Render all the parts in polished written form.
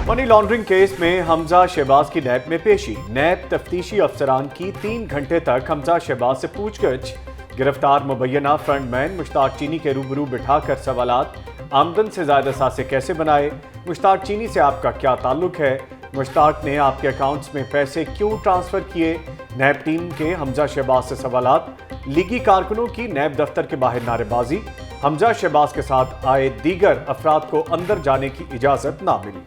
Money laundering case में हमजा शहबाज की नैब में पेशी। नैब तफ्तीशी अफसरान की 3 घंटे तक हमजा शहबाज से पूछगछ। गिरफ्तार मुबैना फ्रंटमैन मुश्ताक चीनी के रूबरू बिठाकर सवालात। आमदन से ज्यादा सासे कैसे बनाए? मुश्ताक चीनी से आपका क्या ताल्लुक है? मुश्ताक ने आपके अकाउंट्स में पैसे क्यों ट्रांसफर किए? नैब टीम के हमजा शहबाज से सवालात। लीगी कारकुनों की नैब दफ्तर के बाहर नारेबाजी। हमजा शहबाज के साथ आए दीगर अफराद को अंदर जाने की इजाजत ना मिली।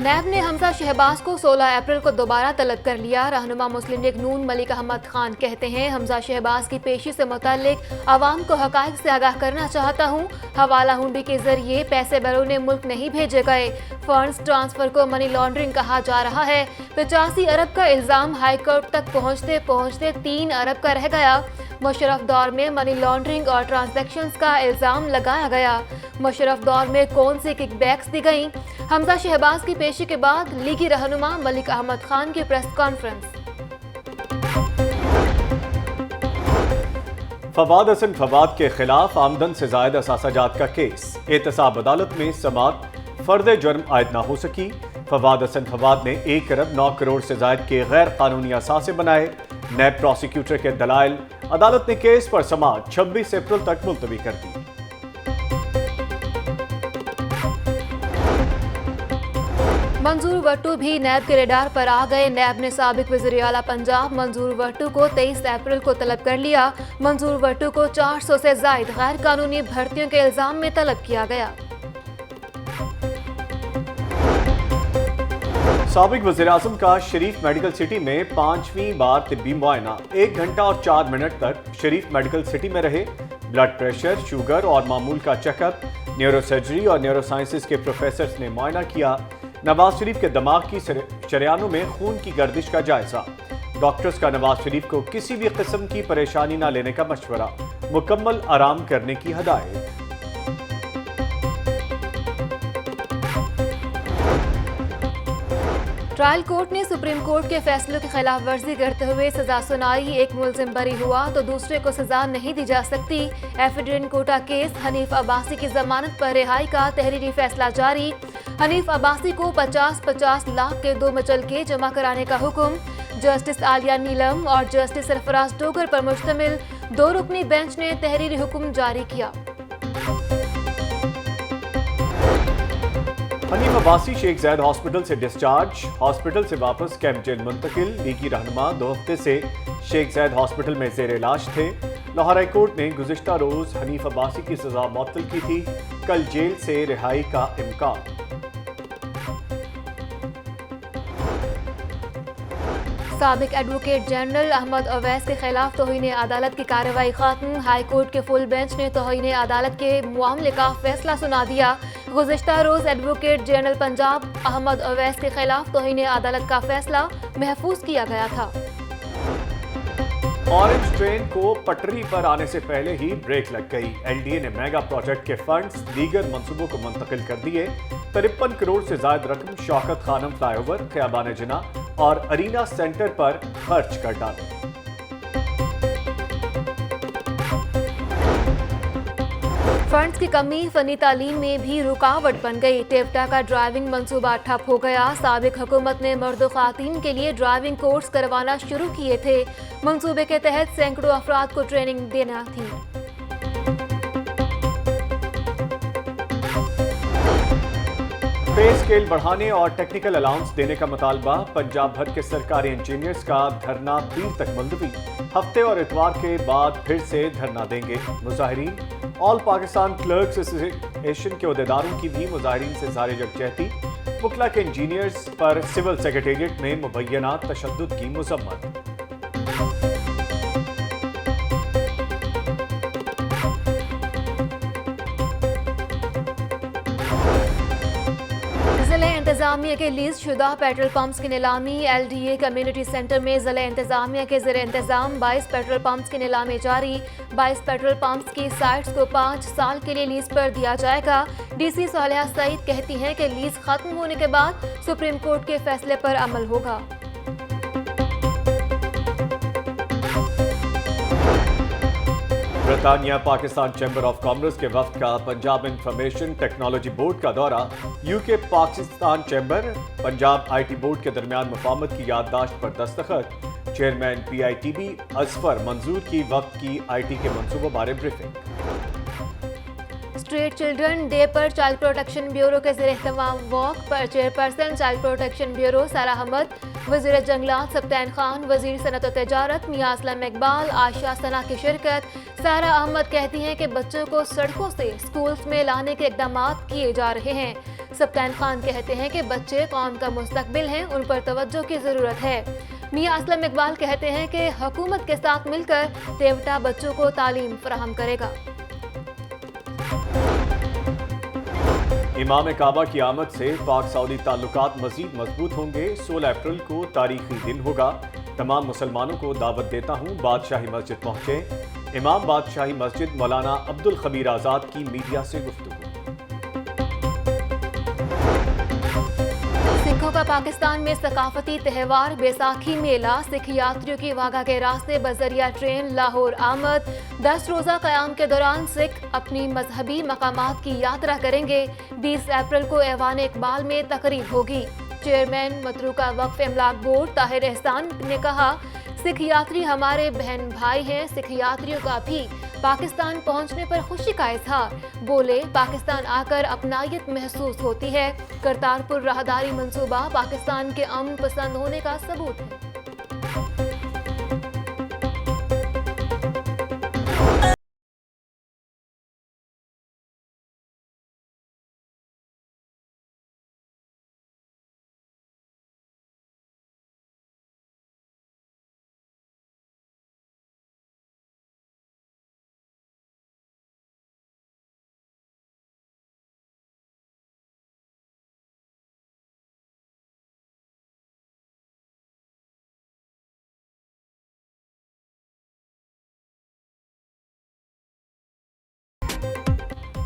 नैब ने हमजा शहबाज को 16 अप्रैल को दोबारा तलब कर लिया। रहनुमा मुस्लिम लीग नून मलिक अहमद खान कहते हैं, हमजा शहबाज की पेशी से मुताल्लिक आवाम को हकाइक से आगाह करना चाहता हूँ। हवाला हुंडी के जरिए पैसे बैरून मुल्क नहीं भेजे गए। फंड्स ट्रांसफर को मनी लॉन्ड्रिंग कहा जा रहा है। 85 अरब का इल्जाम हाईकोर्ट तक पहुँचते पहुँचते 3 अरब का रह गया। मुशर्रफ दौर में मनी लॉन्ड्रिंग और ट्रांजैक्शंस का इल्जाम लगाया गया। मुशर्रफ दौर में कौन सी किकबैक्स दी गई? हमजा शहबाज की पेशी के बाद लीगी रहनुमा मलिक अहमद खान की प्रेस कॉन्फ्रेंस। फवाद हसन फवाद के खिलाफ आमदन से जायद असासाजात का केस। एहतसाब अदालत में समात फर्द जुर्म आयद ना हो सकी। फवाद हसन फवाद ने 1 अरब 9 करोड़ से जायद के गैर कानूनी असासे बनाए। नैब प्रोसिक्यूटर के दलाइल। अदालत ने केस पर समात 26 अप्रैल तक मुलतवी कर दी। मंजूर वट्टू भी नैब के रेडार पर आ गए। नैब ने साबिक वज़ीर आला पंजाब मंजूर वट्टू को 23 अप्रैल को तलब कर लिया। मंजूर वट्टू को 400 से जायद गैर कानूनी भर्तियों के इल्जाम में तलब किया गया। साबिक वज़ीर आज़म का शरीफ मेडिकल सिटी में 5वीं बार तिब्बी मुआयना। 1 घंटा और 4 मिनट तक शरीफ मेडिकल सिटी में रहे। ब्लड प्रेशर, शुगर और मामूल का चेकअप। न्यूरो सर्जरी और न्यूरो साइंसेज के प्रोफेसर्स ने मुआयना किया। नवाज शरीफ के दिमाग की शरियानों में खून की गर्दिश का जायजा। डॉक्टर्स का नवाज शरीफ को किसी भी किस्म की परेशानी ना लेने का मशवरा। मुकम्मल आराम करने की हदायत। ट्रायल कोर्ट ने सुप्रीम कोर्ट के फैसलों की खिलाफ वर्जी करते हुए सजा सुनाई। एक मुलजिम बरी हुआ तो दूसरे को सजा नहीं दी जा सकती। Affidavit Kota case. हनीफ अब्बासी की जमानत पर रिहाई का तहरीरी फैसला जारी। हनीफ अब्बासी को 50-50 लाख के 2 मुचलके जमा कराने का हुक्म। जस्टिस आलिया नीलम और जस्टिस सरफराज डोगर पर मुश्तमिल 2 रुकनी बेंच ने तहरीरी हुक्म जारी किया। हनीफ अब्बासी शेख ज़ैद हॉस्पिटल से डिस्चार्ज। हॉस्पिटल से वापस कैंप जेल मुंतकिल। लीगी रहनुमा 2 हफ्ते से शेख ज़ैद हॉस्पिटल में ज़ेर इलाज थे। लाहौर हाई कोर्ट ने गुज़िश्ता रोज हनीफ अब्बासी की सजा मुअत्तल की थी। कल जेल से रिहाई का इम्कान। साबिक एडवोकेट जनरल अहमद अवैस के खिलाफ तौहीन अदालत की कार्रवाई खत्म। हाई कोर्ट के फुल बेंच ने तौहीन अदालत के मामले का फैसला सुना दिया। गुज़िश्ता रोज एडवोकेट जनरल पंजाब अहमद अवैस के खिलाफ तौहीन अदालत का फैसला महफूज किया गया था। ऑरेंज ट्रेन को पटरी पर आने से पहले ही ब्रेक लग गई। एलडीए ने मेगा प्रोजेक्ट के फंड्स दीगर मंसूबों को मुंतकिल कर दिए। 53 करोड़ से ज्यादा रकम शौकत खानम फ्लाईओवर, खियाबान जिना और अरीना सेंटर पर खर्च कर डाले। फंड्स की कमी फनी तालीम में भी रुकावट बन गई। टेप्टा का ड्राइविंग मंसूबा ठप हो गया। साबिक हुकूमत ने मर्द ख़वातीन के लिए ड्राइविंग कोर्स करवाना शुरू किए थे। मंसूबे के तहत सैकड़ों अफराद को ट्रेनिंग देना थी। पे स्केल बढ़ाने और टेक्निकल अलाउंस देने का मुतालबा। पंजाब भर के सरकारी इंजीनियर्स का धरना पीर तक मुलतवी। हफ्ते और इतवार के बाद फिर से धरना देंगे मुजाहिरीन। ऑल पाकिस्तान क्लर्क्स एसोसिएशन के अहदेदारों की भी मुजाहिरीन से जारी यकजहती। वकला के इंजीनियर्स पर सिविल सेक्रेटेरिएट में मुबैना तशद्दुद की मजम्मत। इंतजामिया के लीज शुदा पेट्रोल पंप्स की नीलामी। एलडीए कम्युनिटी सेंटर में जिला इंतजामिया के ज़ेर इंतजाम 22 पेट्रोल पंप्स की नीलामी जारी। 22 पेट्रोल पंप्स की साइट्स को 5 साल के लिए लीज पर दिया जाएगा। डीसी सालिहा सईद कहती हैं कि लीज खत्म होने के बाद सुप्रीम कोर्ट के फैसले पर अमल होगा। बरतानिया पाकिस्तान चैम्बर ऑफ कॉमर्स के वफ्द का पंजाब इंफॉर्मेशन टेक्नोलॉजी बोर्ड का दौरा, UK Pakistan chamber Punjab IT board के दरमियान मुफाहमत की याददाश्त पर दस्तखत, चेयरमैन पीआईटीबी असफर मंजूर की वक्त की आईटी के मंसूबों बारे ब्रीफिंग। स्ट्रीट चिल्ड्रन डे पर चाइल्ड प्रोटेक्शन ब्यूरो के ज़ेर-ए-एहतमाम वॉक पर चेयरपर्सन चाइल्ड प्रोटेक्शन ब्यूरो सारा अहमद, वज़ीर जंगलात सप्तान खान, वज़ीर सनत और तजारत मियां असलम इकबाल, आयशा सना की शिरकत। सारा अहमद कहती हैं कि बच्चों को सड़कों से स्कूल्स में लाने के इकदाम किए जा रहे हैं। सप्तान खान कहते हैं कि बच्चे कौम का मुस्तकबिल हैं, उन पर तवज्जो की ज़रूरत है। मियां असलम इकबाल कहते हैं कि हुकूमत के साथ मिलकर तेवटा बच्चों को तालीम फराहम करेगा। इमाम काबा की आमद से पाक सऊदी ताल्लुकात मजीद मजबूत होंगे। 16 अप्रैल को तारीखी दिन होगा। तमाम मुसलमानों को दावत देता हूँ, बादशाही मस्जिद पहुँचे। इमाम बादशाही मस्जिद मौलाना अब्दुल खबीर आज़ाद की मीडिया से गुफ्तगू। सिखों का पाकिस्तान में सकाफती त्यौहार बैसाखी मेला, सिख यात्रियों की वाघा के रास्ते बजरिया ट्रेन लाहौर आमद। 10 रोज़ा क़याम के दौरान सिख अपनी मजहबी मकामात की यात्रा करेंगे। 20 अप्रैल को ऐवान इकबाल में तकरीब होगी। चेयरमैन मतरूका वक्फ इमलाक बोर्ड ताहिर एहसान ने कहा, सिख यात्री हमारे बहन भाई हैं। सिख यात्रियों का भी पाकिस्तान पहुंचने पर खुशी का इजहार। बोले, पाकिस्तान आकर अपनायत महसूस होती है। करतारपुर राहदारी मंसूबा पाकिस्तान के अमन पसंद होने का सबूत है।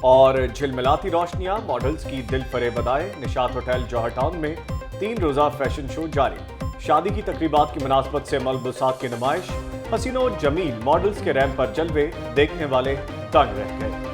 और झिलमिलाती रोशनियां, मॉडल्स की दिल फरेब अदाएं। निशात होटल जौहर टाउन में 3 रोज़ा फैशन शो जारी। शादी की तकरीबात की मुनासबत से मलबूसात की नुमाइश। हसीनो जमील मॉडल्स के रैंप पर जलवे, देखने वाले तंग रह गए।